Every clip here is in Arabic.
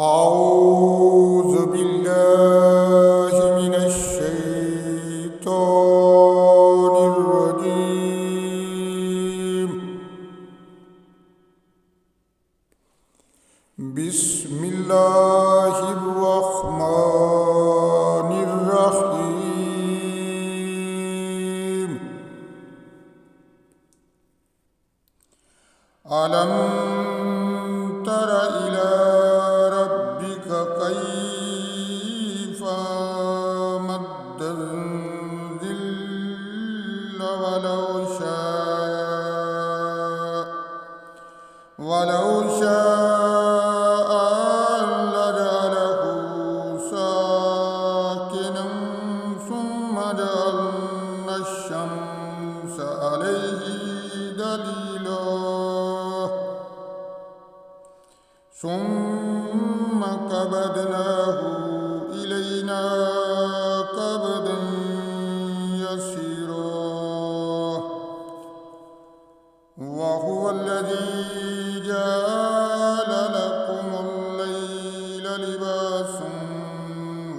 أعوذ بالله من الشيطان الرجيم. بسم الله الرحمن الرحيم. ألم تر إلى ربك كيف مد الظل ولو شاء لجعله ساكنا ثم جعلنا الشمس عليه دليلا ثم قبضناه إلينا قبضا يسيرا وهو الذي جعل لكم الليل لباسا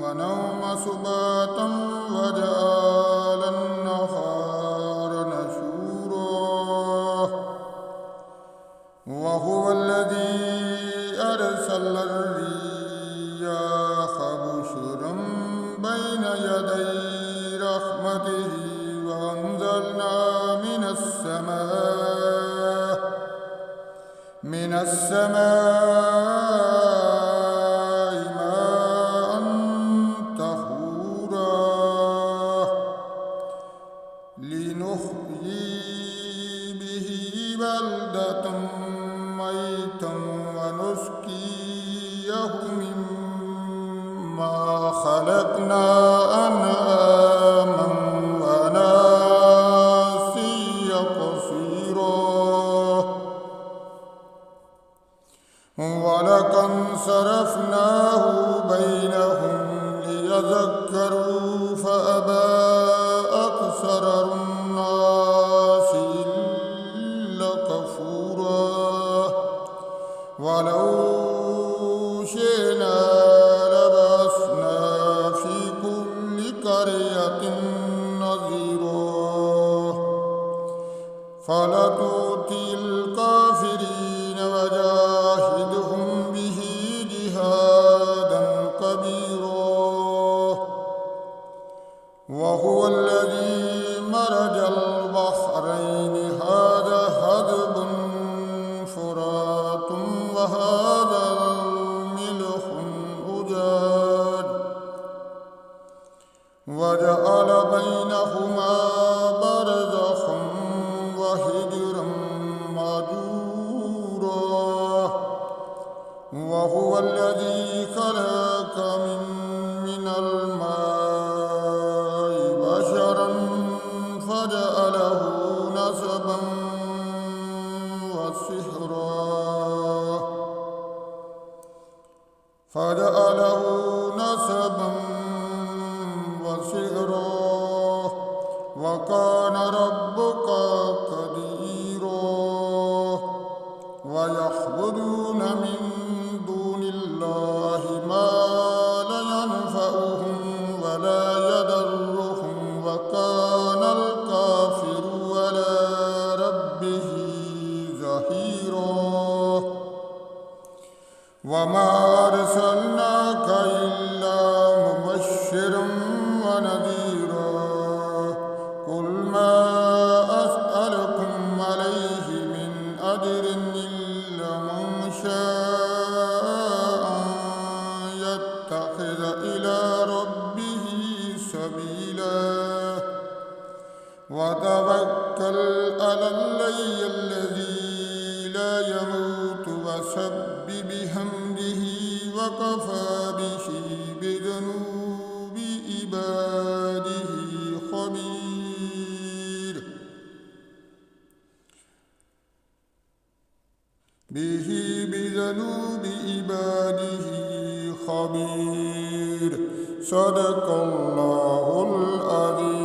والنوم سباتا وجعل النهار نشورا وهو الذي أرسل الرياح بشرا بين يدي رحمته وأنزلنا من السماء ماء طهورا لنحيي به بلدة ميتا ونسقيه مما خلقنا أنعاما وأناسيا كثيرا ولقد صرفناه بينهم ليذكروا فأبى أكثر الناس إلا كفورا ولو شئنا لبعثنا في كل قرية نذيرا فلتؤتي الكافرين وجاهدهم به جهادا كبيرا وهو الذي مرج البحرين هذا عذب فرات وهذا ملح أجاج وجعل بينهما برزخا وحجرا مهجورا وهو الذي خلق من الماء بشرا فجعله نسبا وسحرا وكان ربك قديرا ويعبدون من دون الله ما لا ينفعهم ولا يضرهم وكان الكافر على ربه ظهيرا وما أرسلناك إلا مبشرا ونذيرا قل ما أسألكم عليه من أجر إلا من شاء يتخذ إلى ربه سبيلا وتوكل على الحي الذي لا يموت وسبح بحمده وكفى به بذنوب عباده خبير صدق الله العظيم.